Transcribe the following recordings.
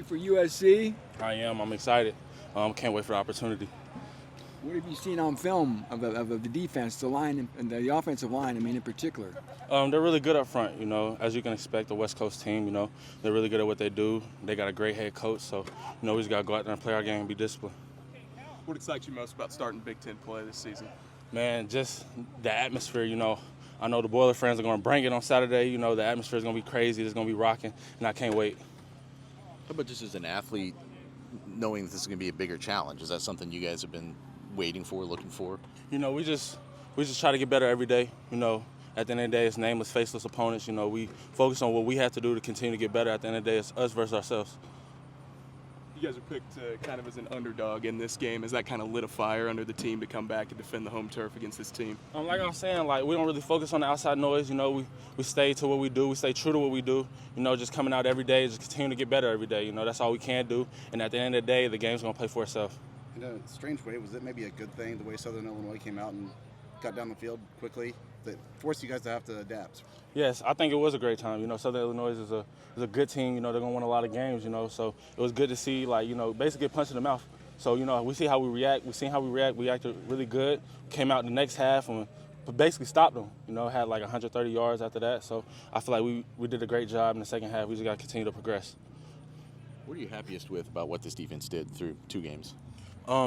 for USC? I am. I'm excited. Can't wait for the opportunity. What have you seen on film of the defense, the line, and the offensive line, in particular? They're really good up front, as you can expect, the West Coast team, they're really good at what they do. They got a great head coach, so, we just got to go out there and play our game and be disciplined. What excites you most about starting Big Ten play this season? Man, just the atmosphere, I know the Boiler fans are going to bring it on Saturday. The atmosphere is going to be crazy. It's going to be rocking, and I can't wait. How about just as an athlete, knowing that this is going to be a bigger challenge? Is that something you guys have been waiting for, looking for? We just try to get better every day. At the end of the day, it's nameless, faceless opponents. We focus on what we have to do to continue to get better. At the end of the day, it's us versus ourselves. You guys are picked kind of as an underdog in this game. Has that kind of lit a fire under the team to come back and defend the home turf against this team? Like I was saying, we don't really focus on the outside noise. We stay to what we do. We stay true to what we do. Just coming out every day, just continue to get better every day. That's all we can do. And at the end of the day, the game's going to play for itself. In a strange way, was it maybe a good thing the way Southern Illinois came out and got down the field quickly that forced you guys to have to adapt? Yes, I think it was a great time. Southern Illinois is a good team. They're going to win a lot of games, so it was good to see, basically get punched in the mouth. So, we see how we react. We seen how we react. We acted really good. Came out the next half and basically stopped them. Had 130 yards after that. So I feel like we did a great job in the second half. We just got to continue to progress. What are you happiest with about what this defense did through 2 games?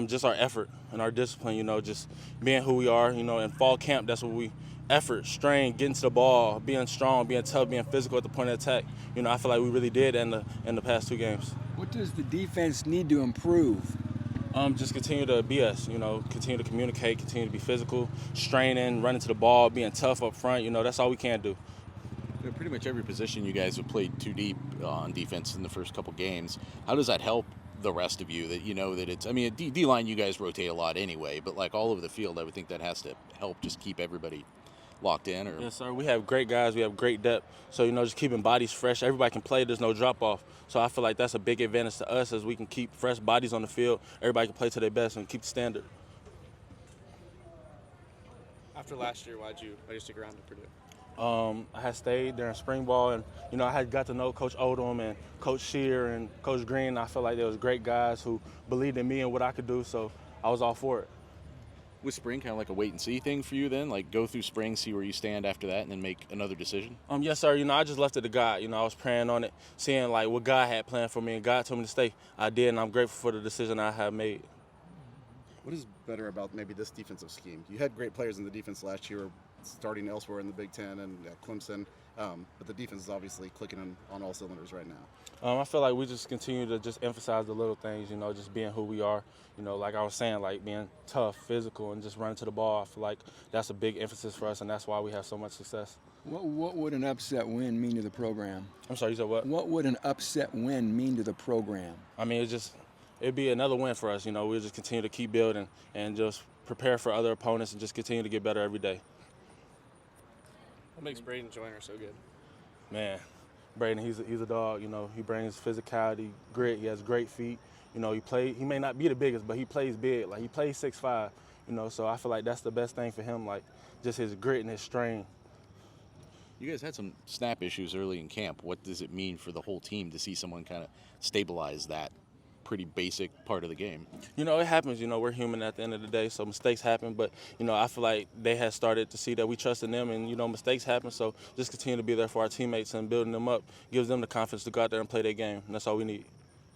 Just our effort and our discipline, just being who we are, in fall camp, that's what we effort, strain, getting to the ball, being strong, being tough, being physical at the point of attack. I feel like we really did in the past 2 games. What does the defense need to improve? Just continue to be us, continue to communicate, continue to be physical, straining, running to the ball, being tough up front, that's all we can do. Pretty much every position you guys have played too deep on defense in the first couple games. How does that help the rest of you that that it's, D-line you guys rotate a lot anyway, but all over the field, I would think that has to help just keep everybody locked in? Or Yes, sir. We have great guys. We have great depth. So, just keeping bodies fresh. Everybody can play. There's no drop-off. So I feel like that's a big advantage to us as we can keep fresh bodies on the field. Everybody can play to their best and keep the standard. After last year, why'd you stick around to Purdue? I had stayed during spring ball, and I had got to know Coach Odom and Coach Shear and Coach Green. I felt like they was great guys who believed in me and what I could do, so I was all for it. Was spring kind of like a wait-and-see thing for you then? Go through spring, see where you stand after that, and then make another decision? Yes, sir. I just left it to God. I was praying on it, seeing what God had planned for me, and God told me to stay. I did, and I'm grateful for the decision I have made. What is better about maybe this defensive scheme? You had great players in the defense last year, starting elsewhere in the Big Ten and at Clemson, but the defense is obviously clicking on all cylinders right now. I feel like we just continue to just emphasize the little things, just being who we are. Like I was saying, being tough, physical, and just running to the ball. I feel like that's a big emphasis for us, and that's why we have so much success. What would an upset win mean to the program? I'm sorry, you said what? What would an upset win mean to the program? It'd be another win for us. We'll just continue to keep building and just prepare for other opponents and just continue to get better every day. What makes Braden Joyner so good? Man, Braden, he's a dog. He brings physicality, grit. He has great feet. He may not be the biggest, but he plays big. He plays 6'5", so I feel like that's the best thing for him, just his grit and his strain. You guys had some snap issues early in camp. What does it mean for the whole team to see someone kind of stabilize that pretty basic part of the game? It happens. We're human at the end of the day, so mistakes happen. But, I feel like they had started to see that we trust in them, and, mistakes happen. So just continue to be there for our teammates and building them up gives them the confidence to go out there and play their game. And that's all we need.